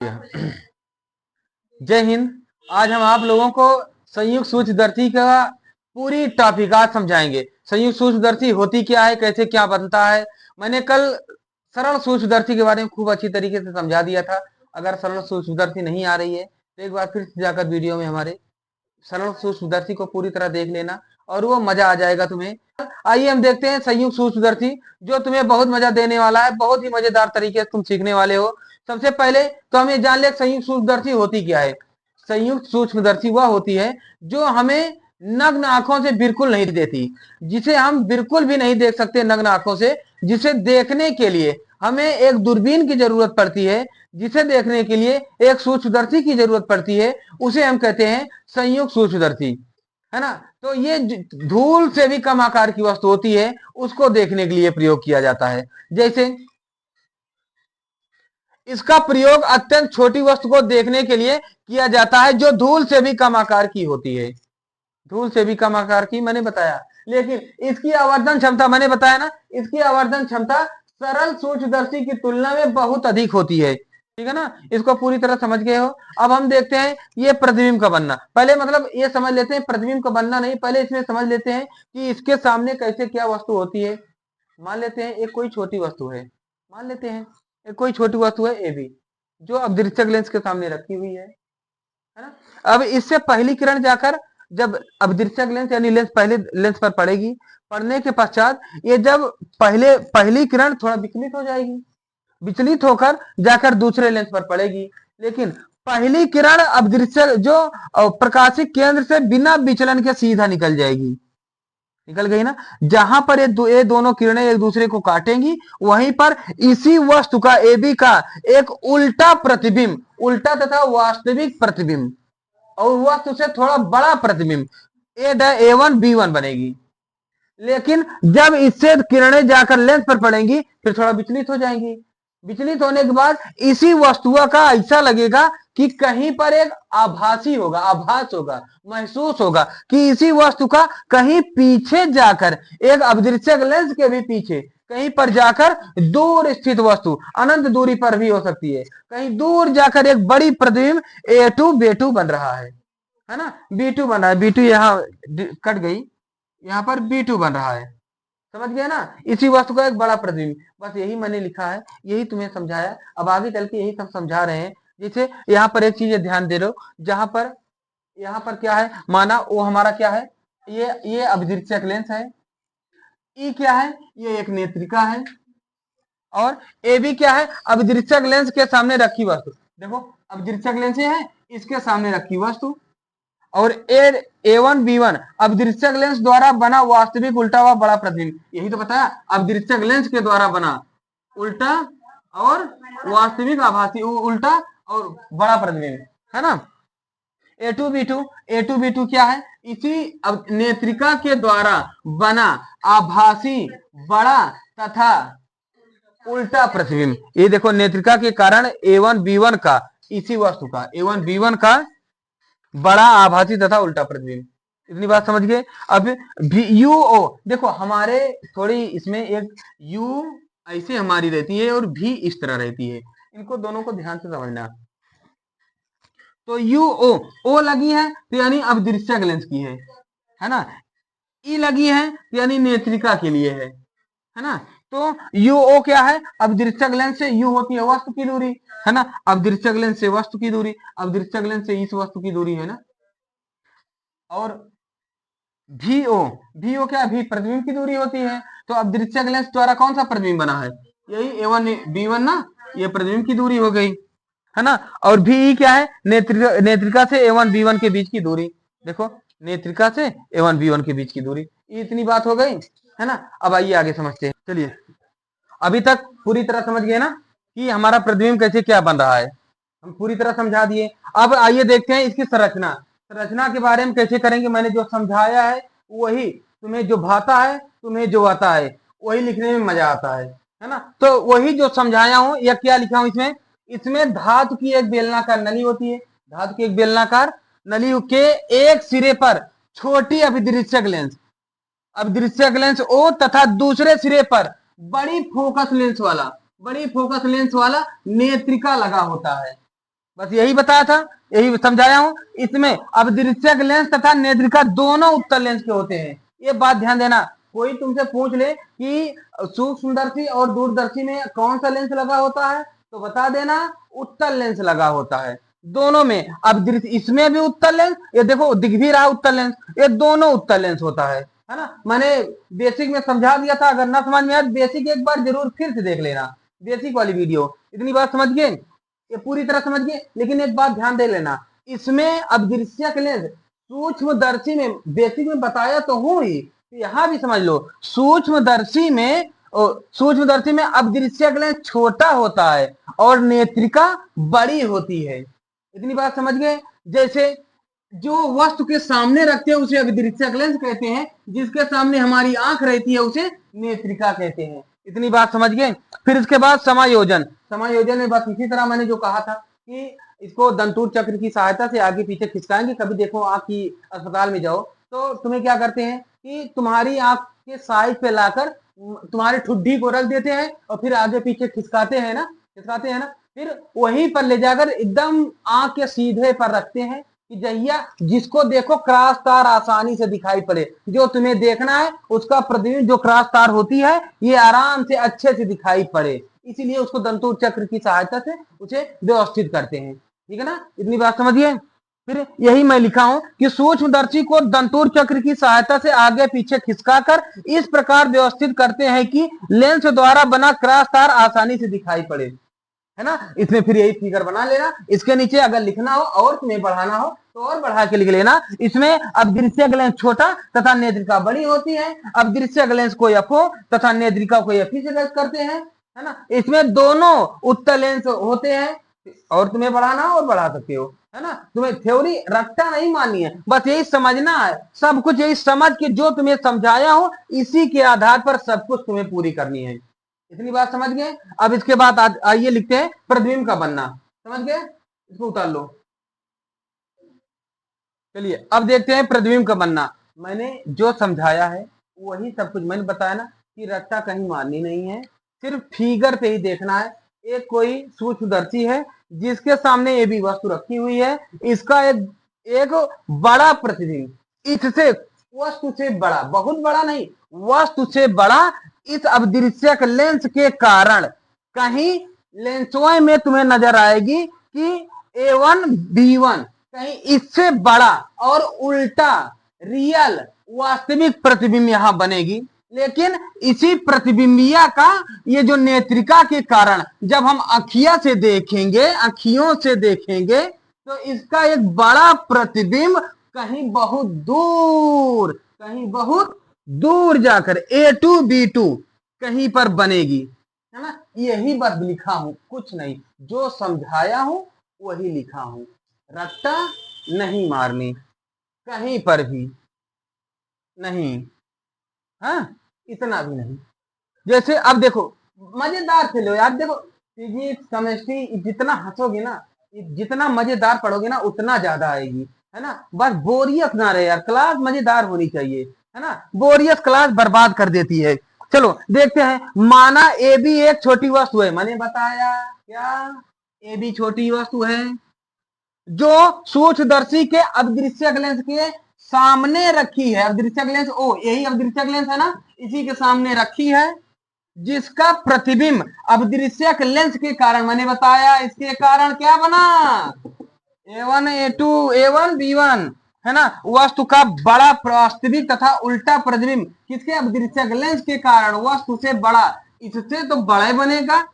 जय हिंद। आज हम आप लोगों को संयुक्त सूक्ष्मदर्शी का पूरी टॉपिक आज समझाएंगे। संयुक्त सूक्ष्मदर्शी होती क्या है, कैसे क्या बनता है। मैंने कल सरल सूक्ष्मदर्शी के बारे में खूब अच्छी तरीके से समझा दिया था। अगर सरल सूक्ष्मदर्शी नहीं आ रही है तो एक बार फिर से जाकर वीडियो में हमारे सरल सूक्ष्मदर्शी को पूरी तरह देख लेना और वो मजा आ जाएगा तुम्हें। आइए हम देखते हैं संयुक्त सूक्ष्मदर्शी, जो तुम्हें बहुत मजा देने वाला है, बहुत ही मजेदार तरीके से तुम सीखने वाले हो। सबसे पहले तो हम ये जान ले संयुक्त सूक्ष्मदर्शी होती क्या है। संयुक्त सूक्ष्मदर्शी वह होती है जो हमें नग्न आंखों से बिल्कुल नहीं देती, जिसे हम बिल्कुल भी नहीं देख सकते नग्न आंखों से, जिसे देखने के लिए हमें एक दूरबीन की जरूरत पड़ती है, जिसे देखने के लिए एक सूक्ष्मदर्शी की जरूरत पड़ती है, उसे हम कहते हैं संयुक्त सूक्ष्मदर्शी, है ना। तो ये धूल से भी कम आकार की वस्तु होती है, उसको देखने के लिए प्रयोग किया जाता है। जैसे इसका प्रयोग अत्यंत छोटी वस्तु को देखने के लिए किया जाता है, जो धूल से भी कम आकार की होती है। धूल से भी कम आकार की मैंने बताया, लेकिन इसकी आवर्धन क्षमता मैंने बताया ना, इसकी आवर्धन क्षमता सरल सूक्ष्मदर्शी की तुलना में बहुत अधिक होती है। ठीक है ना, इसको पूरी तरह समझ गए हो। अब हम देखते हैं ये प्रतिबिंब का बनना। पहले मतलब ये समझ लेते हैं, प्रतिबिंब का बनना नहीं, पहले इसमें समझ लेते हैं कि इसके सामने कैसे क्या वस्तु होती है। मान लेते हैं एक कोई छोटी वस्तु है, मान लेते हैं एक कोई छोटी वस्तु है ए बी, जो अब दृश्यक लेंस के सामने रखी हुई है ना। अब इससे पहली किरण जाकर जब अब दृश्यक लेंस यानी लेंस पहले लेंस पर पड़ेगी, पड़ने के पश्चात ये जब पहली किरण थोड़ा विचलित हो जाएगी, विचलित होकर जाकर दूसरे लेंस पर पड़ेगी, लेकिन पहली किरण अब दृश्य जो प्रकाशिक केंद्र से बिना विचलन के सीधा निकल जाएगी, निकल गई ना। जहां पर ये दोनों किरणें एक दूसरे को काटेंगी, वहीं पर इसी वस्तु का ए बी का एक उल्टा प्रतिबिंब, उल्टा तथा वास्तविक प्रतिबिंब और वस्तु से थोड़ा बड़ा प्रतिबिंब A1B1 बनेगी। लेकिन जब इससे किरणें जाकर लेंस पर पड़ेंगी फिर थोड़ा विचलित हो जाएंगी। विचलित होने के बाद इसी वस्तु का ऐसा लगेगा कि कहीं पर एक आभासी होगा, आभास होगा, महसूस होगा कि इसी वस्तु का कहीं पीछे जाकर एक अदृश्यक लेंस के भी पीछे कहीं पर जाकर दूर स्थित वस्तु, अनंत दूरी पर भी हो सकती है, कहीं दूर जाकर एक बड़ी प्रतिबिंब A2B2 बन रहा है ना। B2 बन रहा है, B2 यहाँ कट गई, यहाँ पर B2 बन रहा है, समझ गए ना। इसी वस्तु का एक बड़ा प्रतिबिंब, बस यही मैंने लिखा है, यही तुम्हें समझाया। अब आगे चल के यही सब समझा रहे हैं। जैसे यहाँ पर एक चीज ध्यान दे रहे हो, जहां पर यहाँ पर क्या है, माना वो हमारा क्या है, ये अभिदृश्यक लेंस है, ई क्या है, ये एक नेत्रिका है, और ए बी क्या है, अभिदृश्यक लेंस के सामने रखी वस्तु। देखो अभिदृश्यक लेंस है, इसके सामने रखी वस्तु, और A1B1 अभिदृश्यक लेंस द्वारा बना वास्तविक उल्टा हुआ बड़ा प्रतिबिंब। यही तो बताया, अभिदृश्यक लेंस के द्वारा बना उल्टा और वास्तविक आभासी उल्टा और बड़ा प्रतिबिंब, है ना। A2B2 क्या है, इसी नेत्रिका के द्वारा बना आभासी बड़ा तथा उल्टा प्रतिबिंब। ये देखो नेत्रिका के कारण A1B1 का, इसी वस्तु का A1B1 का बड़ा आभासी तथा उल्टा प्रतिबिंब। इतनी बात समझ गए। अब यू ओ देखो, हमारे थोड़ी इसमें एक यू ऐसे हमारी रहती है और भी इस तरह रहती है, इनको दोनों को ध्यान से समझना। तो यू ओ लगी है तो यानी अब दृश्यक लेंस की है ना। ई लगी है तो यानी नेत्रिका के लिए है ना। तो यू ओ क्या है, अब दृश्यक लेंस से यू होती है वस्तु की दूरी, है ना। अब दृश्यक लेंस से वस्तु की दूरी, अब दृश्यक लेंस से इस वस्तु की दूरी, है ना। और VO क्या, भी प्रतिबिंब की दूरी होती है। तो अब दृश्यक लेंस द्वारा कौन सा प्रतिबिंब बना है, यही A1B1 ना, ये प्रतिबिंब की दूरी हो गई, है ना। और VE क्या है, नेत्रिका से A1B1 के बीच की दूरी। देखो नेत्रिका से A1B1 के बीच की दूरी, इतनी बात हो गई, है ना। अब आइए आगे समझते हैं। चलिए, अभी तक पूरी तरह समझ गए ना कि हमारा प्रतिबिंब कैसे क्या बन रहा है, हम पूरी तरह समझा दिए। अब आइए देखते हैं इसकी संरचना। संरचना के बारे में कैसे करेंगे, मैंने जो समझाया है वही तुम्हें जो भाता है, तुम्हें जो आता है वही लिखने में मजा आता है ना। तो वही जो समझाया हूं, या क्या लिखा हूं इसमें, इसमें धातु की एक बेलनाकार नली होती है, धातु की एक बेलनाकार नली के एक सिरे पर छोटी अभिदृश्यक लेंस, अभिदृश्यक लेंस ओ तथा दूसरे सिरे पर बड़ी फोकस लेंस वाला नेत्रिका लगा होता है। बस यही बताया था, यही समझाया हूं। इसमें अब दृश्यक लेंस तथा नेत्रिका दोनों उत्तल लेंस के होते हैं। ये बात ध्यान देना। कोई तुमसे पूछ ले कि सूक्ष्मदर्शी और दूरदर्शी में कौन सा लेंस लगा होता है, तो बता देना उत्तल लेंस लगा होता है दोनों में। अब इसमें भी उत्तल लेंस, ये देखो दिख भी रहा उत्तल लेंस, ये दोनों उत्तल लेंस होता है ना। मैंने बेसिक में समझा दिया था, अगर ना समझ में आए बेसिक एक बार जरूर फिर से देख लेना, बेसिक वाली वीडियो। इतनी बात समझ गए, ये पूरी तरह समझ गए। लेकिन एक बात ध्यान दे लेना, इसमें अब दृश्यक लेंस सूक्ष्मदर्शी में बेसिक में बताया तो हूं ही, यहां भी समझ लो सूक्ष्मदर्शी में अब दृश्यक लेंस छोटा होता है और नेत्रिका बड़ी होती है। इतनी बात समझ गए। जैसे जो वस्तु के सामने रखते हैं उसे अदृश्यक लेंस कहते हैं, जिसके सामने हमारी आंख रहती है उसे नेत्रिका कहते हैं। इतनी बात समझ गए। फिर इसके बाद समायोजन। समायोजन में बस इसी तरह मैंने जो कहा था कि इसको दंतुर चक्र की सहायता से आगे पीछे खिसकाएंगे। कभी देखो आंख की अस्पताल में जाओ तो तुम्हें क्या करते हैं कि तुम्हारी आंख के साइड पे लाकर तुम्हारी ठुड्डी को रख देते हैं और फिर आगे पीछे खिसकाते हैं ना, फिर वहीं पर ले जाकर एकदम आंख के सीधे पर रखते हैं कि जहिया जिसको देखो क्रॉस तार आसानी से दिखाई पड़े। जो तुम्हें देखना है उसका प्रतिबिंब जो क्रॉस तार होती है ये आराम से अच्छे से दिखाई पड़े, इसीलिए उसको दंतुर चक्र की सहायता से उसे व्यवस्थित करते हैं। ठीक है ना, इतनी बात समझिए। फिर यही मैं लिखा हूं कि सूक्ष्मदर्शी को दंतुर चक्र की सहायता से आगे पीछे खिसकाकर इस प्रकार व्यवस्थित करते हैं कि लेंस द्वारा बना क्रॉस तार आसानी से दिखाई पड़े, है ना। इसमें फिर यही फिगर बना लेना। इसके नीचे अगर लिखना हो और तुम्हें बढ़ाना हो तो और बढ़ा के लिख लेना। इसमें अब दृश्यक लेंस छोटा तथा नेत्रिका बड़ी होती है। अब दृश्यक लेंस को एफओ तथा नेत्रिका को एफई से करते हैं, है ना। इसमें दोनों उत्तल लेंस होते हैं। और तुम्हें बढ़ाना हो और बढ़ा सकते हो, है ना। तुम्हें थ्योरी रट्टा नहीं माननी है, बस यही समझना है। सब कुछ यही समझ के जो तुम्हें समझाया हो इसी के आधार पर सब कुछ तुम्हें पूरी करनी है। इतनी बात समझ गए। अब इसके बाद आइए लिखते हैं प्रतिबिंब का बनना। समझ गए, इसको उतार लो। चलिए अब देखते हैं प्रतिबिंब का बनना। मैंने जो समझाया है वही सब कुछ मैंने बताया ना कि रट्टा कहीं मारनी नहीं है, सिर्फ फिगर पे ही देखना है। एक कोई सूक्ष्मदर्शी है जिसके सामने ये भी वस्तु रखी हुई है, इसका एक बड़ा प्रतिबिंब इससे वस्तु से बड़ा, बहुत बड़ा नहीं, वस्तु से बड़ा इस अदृश्यक लेंस के कारण कहीं लेंसों में तुम्हें नजर आएगी कि A1 B1 कहीं इससे बड़ा और उल्टा रियल वास्तविक प्रतिबिंब यहां बनेगी। लेकिन इसी प्रतिबिंबिया का ये जो नेत्रिका के कारण जब हम अखिया से देखेंगे, अखियों से देखेंगे तो इसका एक बड़ा प्रतिबिंब कहीं बहुत दूर जाकर A2 B2 कहीं पर बनेगी, है ना। यही बस लिखा हूं, कुछ नहीं, जो समझाया हूं वही लिखा हूं। रट्टा नहीं मारनी कहीं पर भी नहीं, हाँ इतना भी नहीं। जैसे अब देखो मजेदार से लो यार, देखो फिजिक्स केमिस्ट्री जितना हंसोगे ना, जितना मजेदार पढ़ोगे ना उतना ज्यादा आएगी, है ना। बस बोरियत ना रहे यार, क्लास मजेदार होनी चाहिए, है ना। बोरियत क्लास बर्बाद कर देती है। चलो देखते हैं। माना ए बी एक छोटी वस्तु है, मैंने बताया क्या ए बी छोटी वस्तु है जो सूक्ष्मदर्शी के अदृश्यक लेंस के सामने रखी है। अदृश्यक लेंस ओ, यही अदृश्यक लेंस है ना, इसी के सामने रखी है, जिसका प्रतिबिंब अदृश्यक लेंस के कारण, मैंने बताया इसके कारण क्या बना, A1 A2 A1 B1, है ना। वस्तु का बड़ा वास्तविक तथा उल्टा प्रतिबिंब किसके, अदृश्यक लेंस के कारण वस्तु से बड़ा, इससे तो बड़ा बनेगा।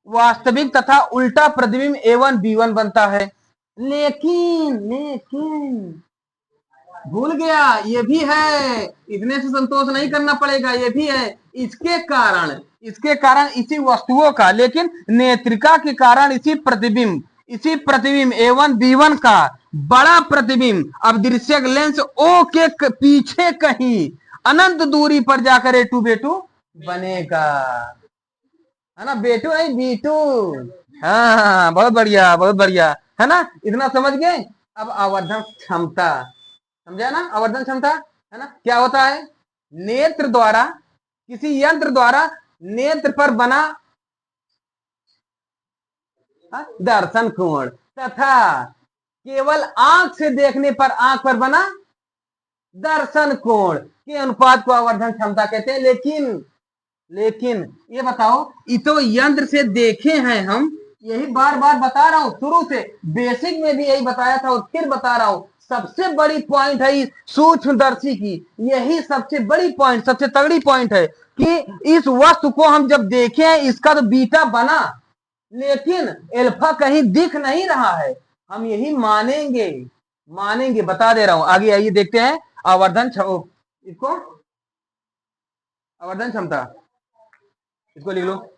वास्तविक तथा उल्टा प्रतिबिंब A1 B1 बनता है। लेकिन भूल गया, ये भी है, इतने से संतोष नहीं करना पड़ेगा, ये भी है। इसके कारण इसी वस्तुओं का, लेकिन नेत्रिका के कारण इसी प्रतिबिंब A1 B1 का बड़ा प्रतिबिंब अब दृश्यक लेंस O के पीछे कहीं अनंत दूरी पर जाकर A2 B2 बनेगा, है ना। B2 नहीं B2, हाँ बहुत बढ़िया बहुत बढ़िया, है ना। इतना समझ गए। अब आवर्धन क्षमता समझा ना, आवर्धन क्षमता, है ना। क्या होता है, नेत्र द्वारा, किसी यंत्र द्वारा नेत्र पर बना दर्शन कोण, तथा केवल आंख से देखने पर आंख पर बना दर्शन कोण के अनुपात को आवर्धन क्षमता कहते हैं। लेकिन ये बताओ, ये तो यंत्र से देखे हैं हम, यही बार बार बता रहा हूं, शुरू से बेसिक में भी यही बताया था और फिर बता रहा हूं। सबसे बड़ी पॉइंट है इस सूक्ष्मदर्शी की, यही सबसे बड़ी पॉइंट, सबसे तगड़ी पॉइंट है कि इस वस्तु को हम जब देखें, इसका तो बीटा बना लेकिन अल्फा कहीं दिख नहीं रहा है। हम यही मानेंगे, बता दे रहा हूं। आगे आइए देखते हैं इसको आवर्धन क्षमता, इसको लिख लो।